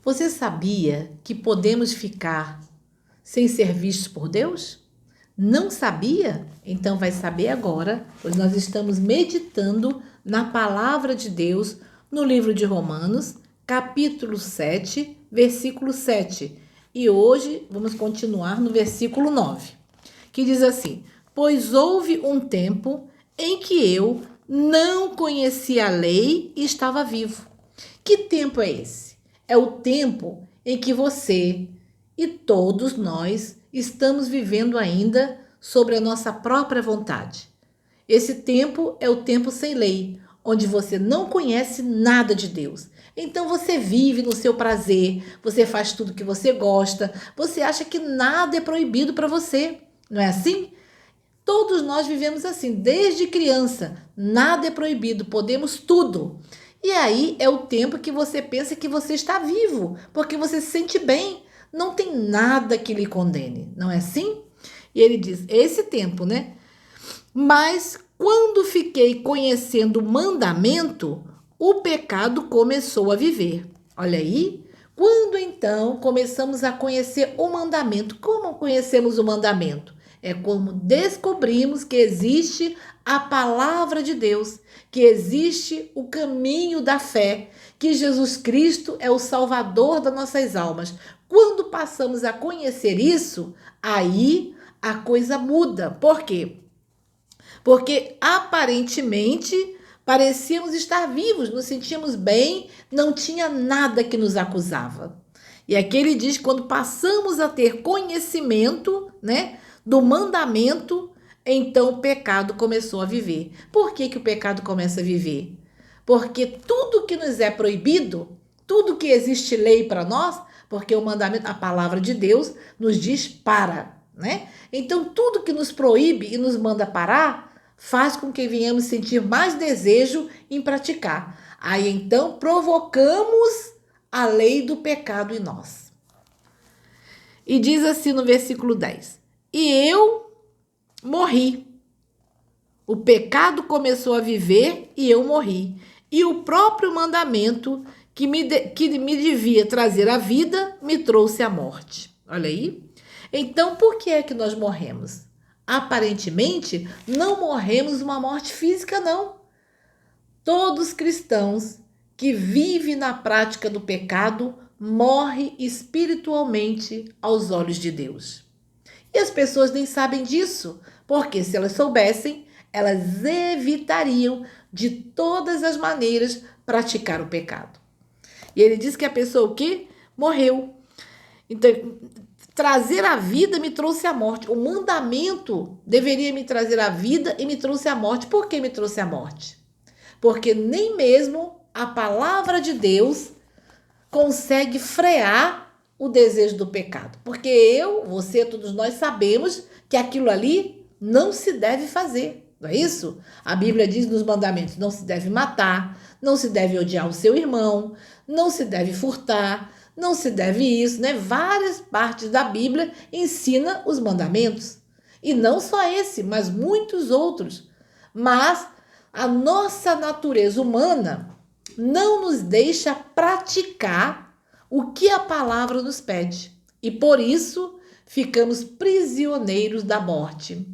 Você sabia que podemos ficar sem ser vistos por Deus? Não sabia? Então vai saber agora, pois nós estamos meditando na palavra de Deus no livro de Romanos, capítulo 7, versículo 7. E hoje vamos continuar no versículo 9, que diz assim: Pois houve um tempo em que eu não conhecia a lei e estava vivo. Que tempo é esse? É o tempo em que você e todos nós estamos vivendo ainda sobre a nossa própria vontade. Esse tempo é o tempo sem lei, onde você não conhece nada de Deus. Então você vive no seu prazer, você faz tudo que você gosta, você acha que nada é proibido para você. Não é assim? Todos nós vivemos assim, desde criança. Nada é proibido, podemos tudo. E aí é o tempo que você pensa que você está vivo, porque você se sente bem. Não tem nada que lhe condene, não é assim? E ele diz: esse tempo, né? Mas quando fiquei conhecendo o mandamento, o pecado começou a viver. Olha aí. Quando então começamos a conhecer o mandamento? Como conhecemos o mandamento? É como descobrimos que existe a palavra de Deus, que existe o caminho da fé, que Jesus Cristo é o Salvador das nossas almas. Quando passamos a conhecer isso, aí a coisa muda. Por quê? Porque aparentemente parecíamos estar vivos, nos sentíamos bem, não tinha nada que nos acusava. E aqui ele diz que quando passamos a ter conhecimento, né, do mandamento, então o pecado começou a viver. Por que o pecado começa a viver? Porque tudo que nos é proibido, tudo que existe lei para nós, porque o mandamento, a palavra de Deus nos diz para, né? Então tudo que nos proíbe e nos manda parar, faz com que venhamos sentir mais desejo em praticar. Aí então provocamos a lei do pecado em nós. E diz assim no versículo 10: E eu morri. O pecado começou a viver e eu morri. E o próprio mandamento que me devia trazer a vida me trouxe a morte. Olha aí. Então, por que é que nós morremos? Aparentemente, não morremos uma morte física, não. Todos cristãos que vivem na prática do pecado morrem espiritualmente aos olhos de Deus. E as pessoas nem sabem disso, porque se elas soubessem, elas evitariam de todas as maneiras praticar o pecado. E ele diz que a pessoa o quê? Morreu. Então, trazer a vida me trouxe a morte. O mandamento deveria me trazer a vida e me trouxe a morte. Por que me trouxe a morte? Porque nem mesmo a palavra de Deus consegue frear o desejo do pecado. Porque eu, você, todos nós sabemos que aquilo ali não se deve fazer. Não é isso? A Bíblia diz nos mandamentos: não se deve matar, não se deve odiar o seu irmão, não se deve furtar, não se deve isso, né? Várias partes da Bíblia ensina os mandamentos. E não só esse, mas muitos outros. Mas a nossa natureza humana não nos deixa praticar o que a palavra nos pede. E por isso ficamos prisioneiros da morte.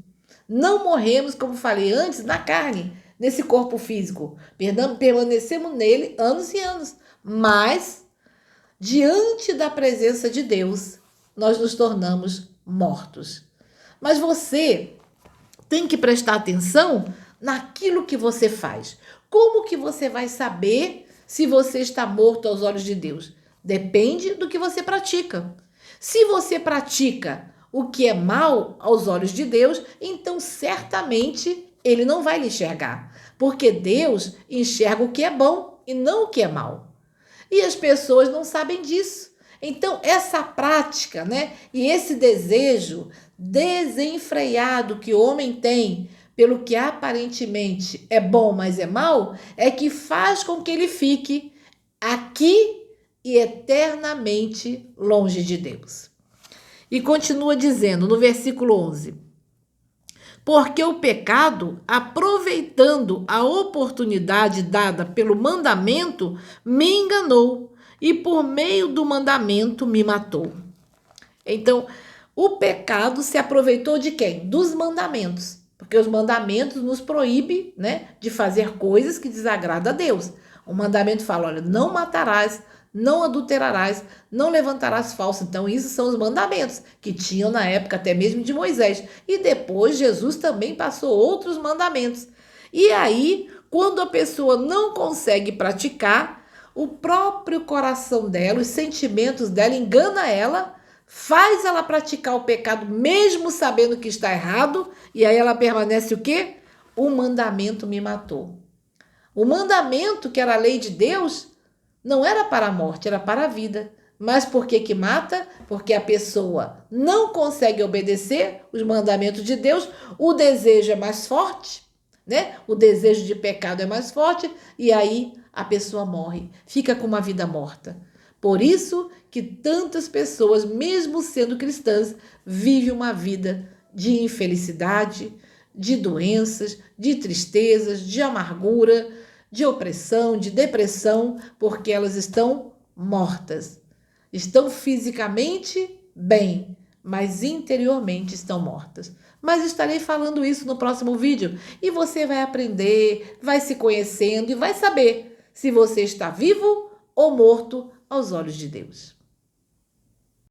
Não morremos, como falei antes, na carne, nesse corpo físico. Permanecemos nele anos e anos. Mas, diante da presença de Deus, nós nos tornamos mortos. Mas você tem que prestar atenção naquilo que você faz. Como que você vai saber se você está morto aos olhos de Deus? Depende do que você pratica. Se você pratica o que é mal aos olhos de Deus, então certamente ele não vai lhe enxergar. Porque Deus enxerga o que é bom e não o que é mal. E as pessoas não sabem disso. Então, essa prática, né, e esse desejo desenfreado que o homem tem pelo que aparentemente é bom, mas é mal, é que faz com que ele fique aqui e eternamente longe de Deus. E continua dizendo no versículo 11: Porque o pecado, aproveitando a oportunidade dada pelo mandamento, me enganou e por meio do mandamento me matou. Então, o pecado se aproveitou de quem? Dos mandamentos. Porque os mandamentos nos proíbem, né, de fazer coisas que desagradam a Deus. O mandamento fala, olha, não matarás, não adulterarás, não levantarás falso. Então, isso são os mandamentos que tinham na época até mesmo de Moisés. E depois Jesus também passou outros mandamentos. E aí, quando a pessoa não consegue praticar, o próprio coração dela, os sentimentos dela engana ela, faz ela praticar o pecado mesmo sabendo que está errado, e aí ela permanece o quê? O mandamento me matou. O mandamento, que era a lei de Deus, não era para a morte, era para a vida. Mas por que que mata? Porque a pessoa não consegue obedecer os mandamentos de Deus, o desejo é mais forte, né? O desejo de pecado é mais forte, e aí a pessoa morre, fica com uma vida morta. Por isso que tantas pessoas, mesmo sendo cristãs, vivem uma vida de infelicidade, de doenças, de tristezas, de amargura, de opressão, de depressão, porque elas estão mortas. Estão fisicamente bem, mas interiormente estão mortas. Mas estarei falando isso no próximo vídeo e você vai aprender, vai se conhecendo e vai saber se você está vivo ou morto aos olhos de Deus.